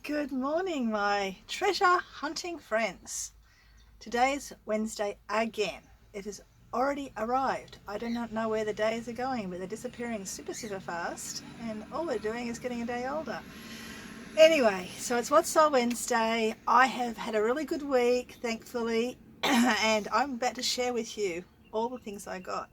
Good morning, my treasure hunting friends. Today's Wednesday again. It has already arrived. I do not know where the days are going, but they're disappearing super fast, and all we're doing is getting a day older. Anyway, so it's What's Sold Wednesday. I have had a really good week, thankfully, and I'm about to share with you all the things I got.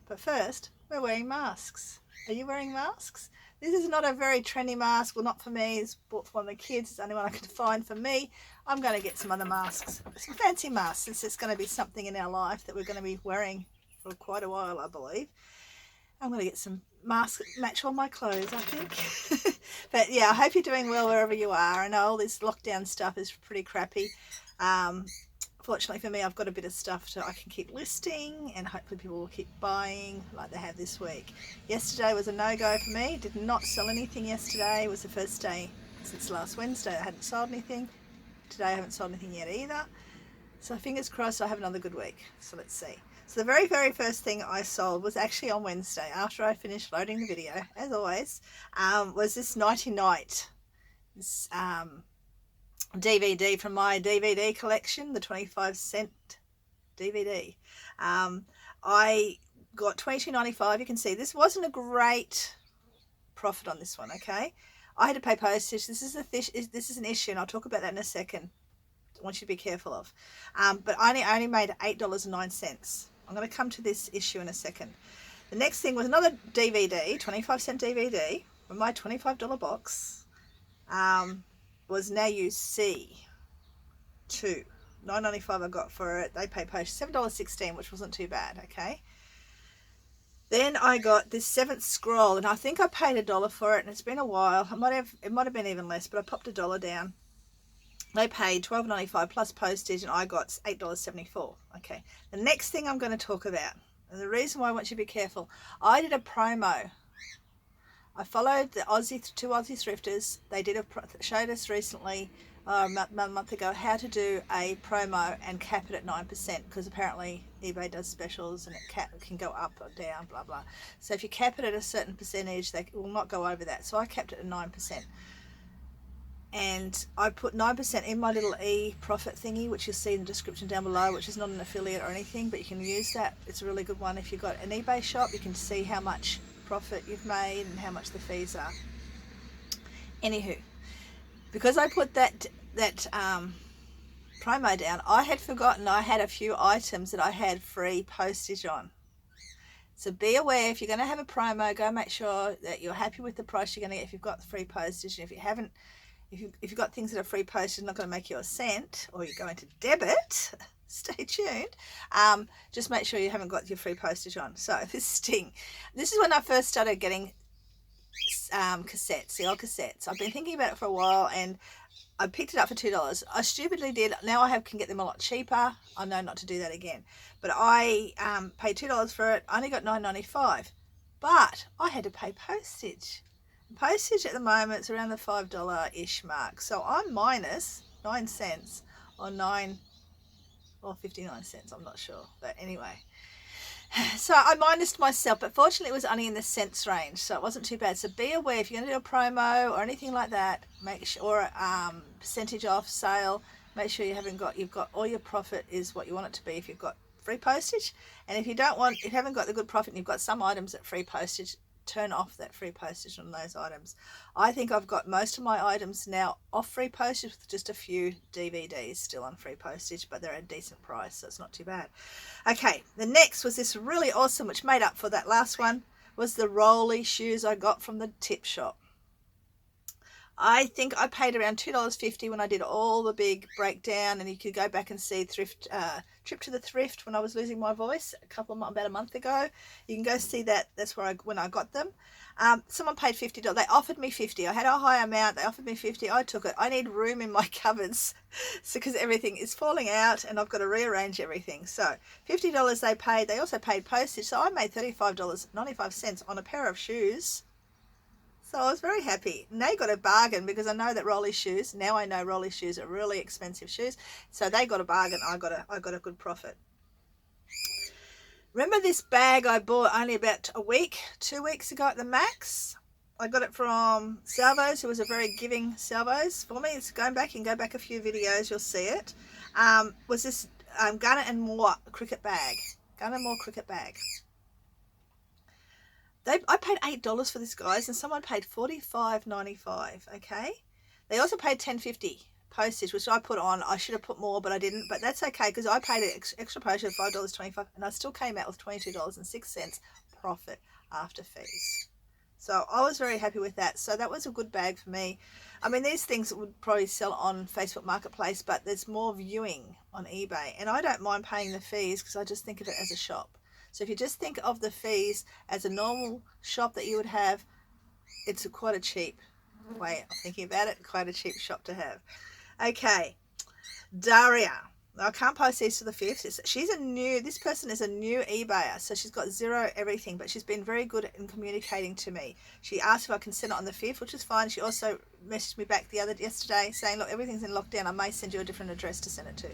But first, we're wearing masks. Are you wearing masks? This is not a very trendy mask. Well, not for me. It's bought for one of the kids. It's the only one I could find for me. I'm going to get some other masks, some fancy masks, since it's going to be something in our life that we're going to be wearing for quite a while, I believe. I'm going to get some masks that match all my clothes, I think. But yeah, I hope you're doing well wherever you are. I know all this lockdown stuff is pretty crappy. Fortunately for me, I've got a bit of stuff I can keep listing, and hopefully people will keep buying like they have this week. Yesterday was a no-go for me. Did not sell anything yesterday. It was the first day since last Wednesday I hadn't sold anything. Today I haven't sold anything yet either. So fingers crossed I have another good week. So let's see. So the very first thing I sold was actually on Wednesday after I finished loading the video, as always, was this Nighty Night. This DVD from my DVD collection, the 25-cent DVD. I got $22.95. You can see this wasn't a great profit on this one. Okay, I had to pay postage. This is an issue, and I'll talk about that in a second. I want you to be careful of. But I only made $8.09. I'm going to come to this issue in a second. The next thing was another DVD, 25-cent DVD from my $25 box. Was Now You See 2. $9.95 I got for it. They pay postage $7.16, which wasn't too bad. Okay, then I got this 7th Scroll, and I think I paid $1 for it, and it's been a while. It might have been even less, but I popped $1 down. They paid $12.95 plus postage, and I got $8.74. Okay, the next thing I'm going to talk about, and the reason why I want you to be careful, I did a promo. I followed the two Aussie Thifters. They showed us recently, a month ago, how to do a promo and cap it at 9%, because apparently eBay does specials and it can go up or down, blah blah. So if you cap it at a certain percentage, they will not go over that. So I capped it at 9%, and I put 9% in my little profit thingy, which you'll see in the description down below, which is not an affiliate or anything, but you can use that. It's a really good one. If you've got an eBay shop, you can see how much profit you've made and how much the fees are. Anywho, because I put that promo down, I had forgotten I had a few items that I had free postage on. So be aware, if you're going to have a promo, go make sure that you're happy with the price you're going to get if you've got free postage. And if you haven't, if you've got things that are free postage, not going to make you a cent, or you're going to debit, stay tuned. Just make sure you haven't got your free postage on. So this sting. This is when I first started getting cassettes, the old cassettes. I've been thinking about it for a while, and I picked it up for $2. I stupidly did. Now I can get them a lot cheaper. I know not to do that again. But I paid $2 for it. I only got $9.95. But I had to pay postage. Postage at the moment is around the $5-ish mark. So I'm minus 9 cents or 59 cents, I'm not sure, but anyway, so I minused myself, but fortunately it was only in the cents range, so it wasn't too bad. So be aware, if you're going to do a promo or anything like that, make sure, or percentage off sale, make sure you've got all your profit is what you want it to be if you've got free postage. And if you haven't got the good profit and you've got some items at free postage, turn off that free postage on those items. I think I've got most of my items now off free postage, with just a few DVDs still on free postage, but they're at a decent price, so it's not too bad. Okay, the next was this really awesome, which made up for that last one, was the rolly shoes I got from the tip shop. I think I paid around $2.50 when I did all the big breakdown, and you could go back and see Trip to the Thrift when I was losing my voice about a month ago. You can go see that. That's where when I got them. Someone paid $50. They offered me $50. I had a high amount. They offered me $50. I took it. I need room in my cupboards, so because everything is falling out and I've got to rearrange everything. So $50 they paid. They also paid postage, so I made $35.95 on a pair of shoes. So I was very happy. And they got a bargain, because I know that rolly shoes, now I know rolly shoes are really expensive shoes. So they got a bargain. I got a good profit. Remember this bag I bought only about 2 weeks ago at the Max? I got it from Salvos, who was a very giving Salvos for me. It's going back, you can go back a few videos, you'll see it. Was this Gunner and Moore cricket bag. Gunner and Moore cricket bag. I paid $8 for this, guys, and someone paid $45.95, okay? They also paid $10.50 postage, which I put on. I should have put more, but I didn't. But that's okay, because I paid an extra postage of $5.25, and I still came out with $22.06 profit after fees. So I was very happy with that. So that was a good bag for me. I mean, these things would probably sell on Facebook Marketplace, but there's more viewing on eBay. And I don't mind paying the fees because I just think of it as a shop. So if you just think of the fees as a normal shop that you would have, it's quite a cheap way of thinking about it. Quite a cheap shop to have. Okay, Daria. I can't post these to the 5th. This person is a new eBayer, so she's got zero everything, but she's been very good in communicating to me. She asked if I can send it on the 5th, which is fine. She also messaged me back yesterday saying, look, everything's in lockdown. I may send you a different address to send it to.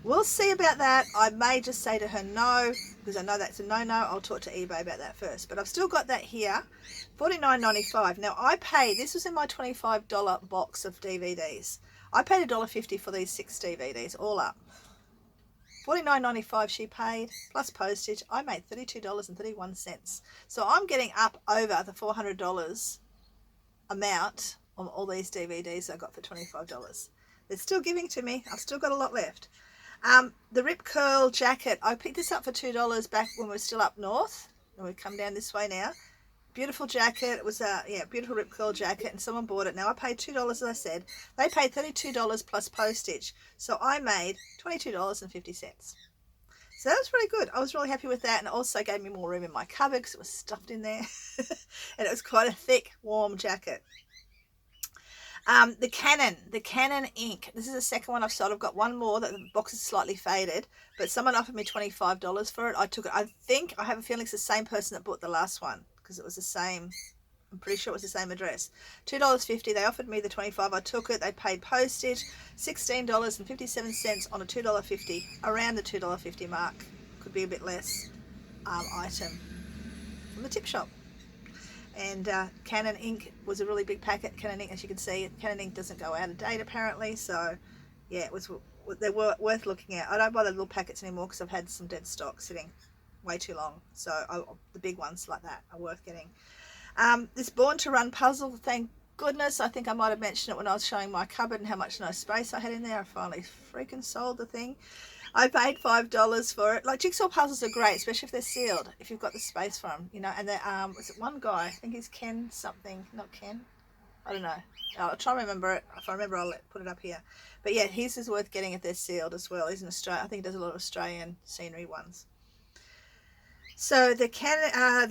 We'll see about that. I may just say to her no, because I know that's a no-no. I'll talk to eBay about that first. But I've still got that here, $49.95. Now, this was in my $25 box of DVDs. I paid $1.50 for these 6 DVDs, all up. $49.95 she paid, plus postage. I made $32.31. So I'm getting up over the $400 amount on all these DVDs I got for $25. They're still giving to me. I've still got a lot left. The Rip Curl jacket. I picked this up for $2 back when we were still up north. And we've come down this way now. Beautiful jacket. It was a beautiful Rip Curl jacket, and someone bought it. Now I paid $2, as I said. They paid $32 plus postage, so I made $22.50. So that was pretty good. I was really happy with that, and it also gave me more room in my cupboard because it was stuffed in there, and it was quite a thick, warm jacket. The Canon Ink. This is the second one I've sold. I've got one more that the box is slightly faded, but someone offered me $25 for it. I took it. I have a feeling it's the same person that bought the last one, because it was the same. I'm pretty sure it was the same address. $2.50. They offered me the $25. I took it. They paid postage, $16.57 on a $2.50, around the $2.50 mark. Could be a bit less. Item from the tip shop. And Canon Ink was a really big packet. Canon Ink, as you can see, Canon Ink doesn't go out of date apparently. So yeah, they were worth looking at. I don't buy the little packets anymore because I've had some dead stock sitting way too long. So the big ones like that are worth getting. This Born to Run puzzle, thank goodness. I think I might have mentioned it when I was showing my cupboard and how much no space I had in there. I finally freaking sold the thing. I paid $5 for it. Like, jigsaw puzzles are great, especially if they're sealed, if you've got the space for them, you know. And was it one guy? I think he's Ken something, not Ken. I don't know. I'll try to remember it. If I remember, I'll put it up here. But yeah, his is worth getting if they're sealed as well. He's in Australia. I think he does a lot of Australian scenery ones. So the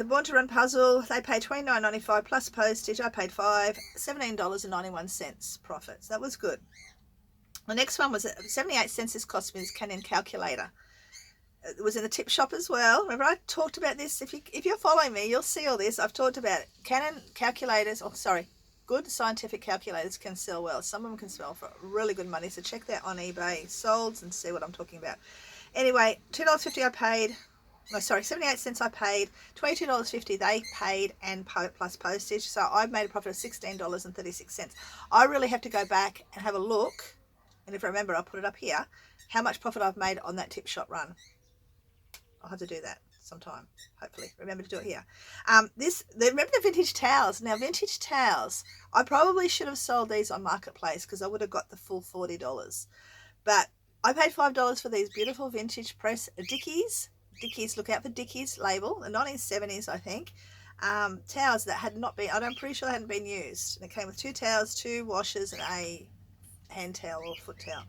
Born to Run puzzle, they paid $29.95 plus postage. I paid $17.91 profit. So that was good. The next one was 78 cents. This cost me, this Canon calculator. It was in the tip shop as well. Remember, I talked about this. If you're following me, you'll see all this. I've talked about it. Canon calculators, good scientific calculators can sell well. Some of them can sell for really good money. So check that on eBay, solds, and see what I'm talking about. Anyway, $2.50 I paid. No, sorry, 78 cents I paid, $22.50 they paid, and plus postage. So I made a profit of $16.36. I really have to go back and have a look, and if I remember, I'll put it up here, how much profit I've made on that tip shop run. I'll have to do that sometime, hopefully. Remember to do it here. Remember the vintage towels. Now, vintage towels, I probably should have sold these on Marketplace because I would have got the full $40. But I paid $5 for these beautiful vintage press Dickies. Look out for Dickies label, the 1970s, I think. Towels that had not been, I'm pretty sure they hadn't been used. And it came with 2 towels, 2 washers, and a hand towel or foot towel.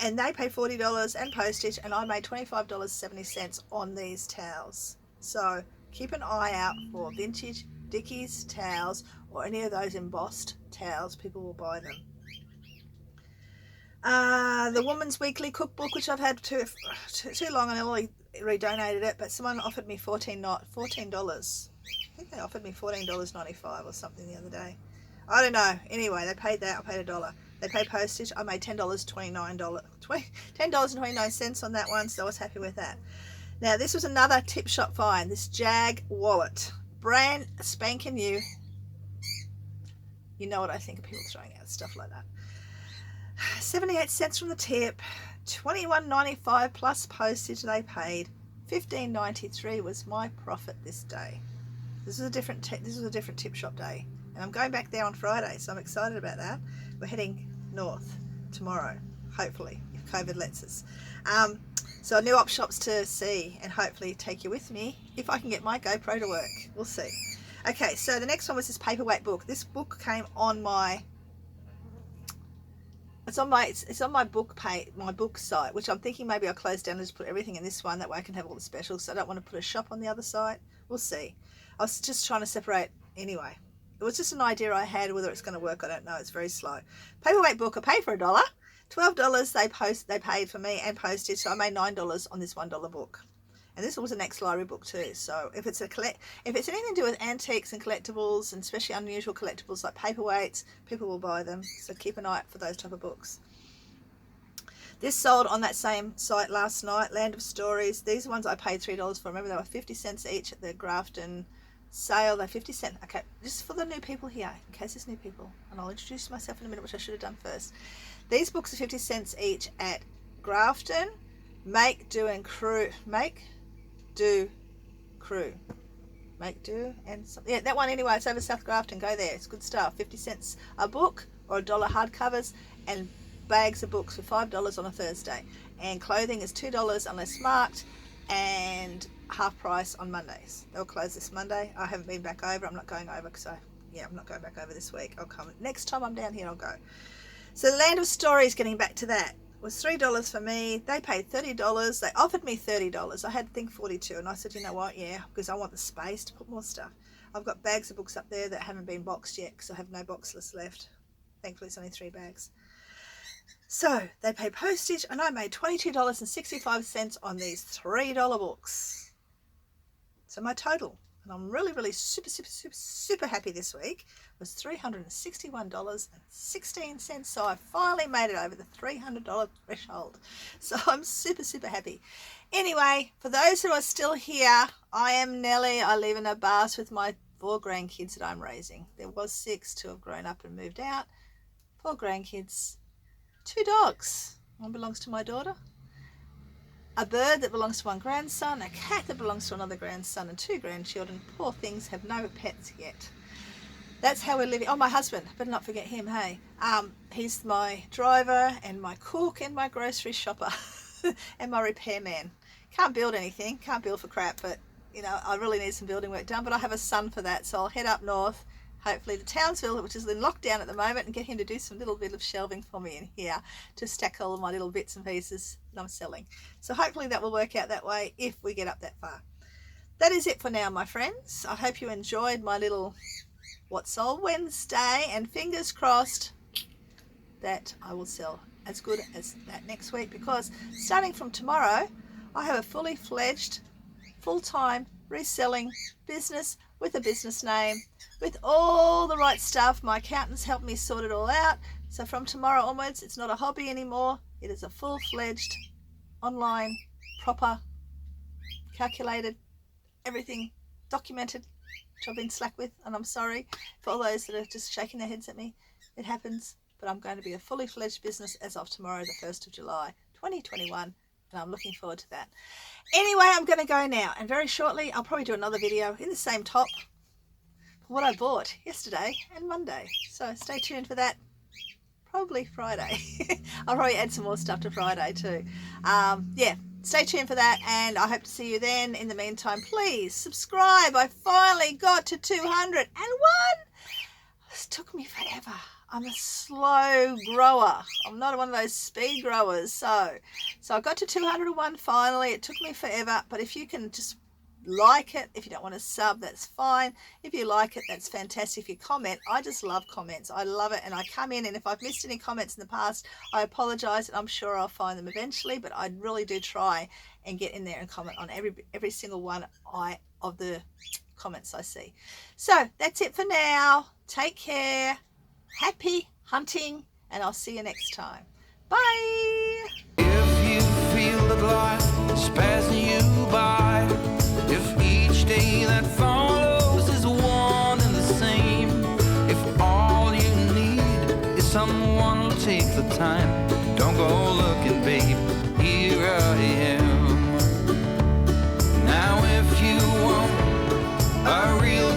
And they paid $40 and postage, and I made $25.70 on these towels. So keep an eye out for vintage Dickies towels or any of those embossed towels. People will buy them. The Woman's Weekly Cookbook, which I've had too long, and I only redonated it, but someone offered me $14. I think they offered me $14.95 or something the other day. I don't know. Anyway, they paid that. I paid $1. They paid postage. I made $10.29 on that one, so I was happy with that. Now, this was another tip shop find. This Jag wallet, brand spanking new. You know what I think of people throwing out stuff like that. 78 cents from the tip, $21.95 plus postage they paid. $15.93 was my profit this day. This was a different tip shop day, and I'm going back there on Friday, so I'm excited about that. We're heading north tomorrow, hopefully, if COVID lets us. So new op shops to see, and hopefully take you with me if I can get my GoPro to work. We'll see. Okay, so the next one was this Paperweight book. This book came on my it's on my book page, my book site, which I'm thinking maybe I'll close down and just put everything in this one. That way I can have all the specials. So I don't want to put a shop on the other side. We'll see. I was just trying to separate anyway. It was just an idea I had. Whether it's going to work, I don't know. It's very slow. Paperweight book, I paid for $1. $12 they paid for me and postage, so I made $9 on this $1 book. And this was an ex-library book too. So if it's anything to do with antiques and collectibles, and especially unusual collectibles like paperweights, people will buy them. So keep an eye out for those type of books. This sold on that same site last night, Land of Stories. These ones I paid $3 for. Remember, they were 50 cents each at the Grafton sale. They're 50 cents. Okay, just for the new people here, in case there's new people. And I'll introduce myself in a minute, which I should have done first. These books are 50 cents each at Grafton. Make Do and Crew. Yeah, that one anyway. It's over South Grafton. Go there. It's good stuff. 50 cents a book or $1 hardcovers, and bags of books for $5 on a Thursday. And clothing is $2 unless marked, and half price on Mondays. They'll close this Monday. I haven't been back over. I'm not going over because I'm not going back over this week. I'll come next time I'm down here. I'll go. So the Land of Stories, getting back to that, was $3 for me. They paid $30. They offered me $30. I had to think $42, and I said, you know what, yeah, because I want the space to put more stuff. I've got bags of books up there that haven't been boxed yet because I have no box list left. Thankfully it's only 3 bags. So they paid postage, and I made $22.65 on these $3 books. So my total, and I'm really, really super happy this week, was $361.16. So I finally made it over the $300 threshold. So I'm super happy. Anyway, for those who are still here, I am Nellie. I live in a bus with my 4 grandkids that I'm raising. There was 6, 2 have grown up and moved out. 4 grandkids, 2 dogs. One belongs to my daughter, a bird that belongs to one grandson, a cat that belongs to another grandson, and 2 grandchildren. Poor things have no pets yet. That's how we're living. Oh, my husband, better not forget him, hey. He's my driver and my cook and my grocery shopper and my repairman. Can't build anything, can't build for crap, but you know, I really need some building work done, but I have a son for that, so I'll head up north, hopefully to Townsville, which is in lockdown at the moment, and get him to do some little bit of shelving for me in here to stack all of my little bits and pieces that I'm selling. So hopefully that will work out that way if we get up that far. That is it for now, my friends. I hope you enjoyed my little What Sold Wednesday, and fingers crossed that I will sell as good as that next week, because starting from tomorrow I have a fully fledged full-time reselling business with a business name, with all the right stuff. My accountants helped me sort it all out, so from tomorrow onwards it's not a hobby anymore. It is a full-fledged online, proper, calculated, everything documented, which I've been slack with, and I'm sorry for all those that are just shaking their heads at me. It happens, but I'm going to be a fully fledged business as of tomorrow, the 1st of July 2021, and I'm looking forward to that. Anyway, I'm going to go now, and very shortly I'll probably do another video in the same top for what I bought yesterday and Monday, so stay tuned for that. Probably Friday. I'll probably add some more stuff to Friday too. Yeah, stay tuned for that, and I hope to see you then. In the meantime, please subscribe. I finally got to 201. This took me forever. I'm a slow grower. I'm not one of those speed growers. So I got to 201 finally. It took me forever, but if you can just like it, if you don't want to sub, that's fine. If you like it, that's fantastic. If you comment, I just love comments. I love it, and I come in, and if I've missed any comments in the past, I apologize, and I'm sure I'll find them eventually, but I really do try and get in there and comment on every single one of the comments I see. So that's it for now. Take care, happy hunting, and I'll see you next time. Bye. If you feel that life is passing you by, if each day that follows is one and the same, if all you I'll take the time. Don't go looking, babe, here I am. Now if you want a real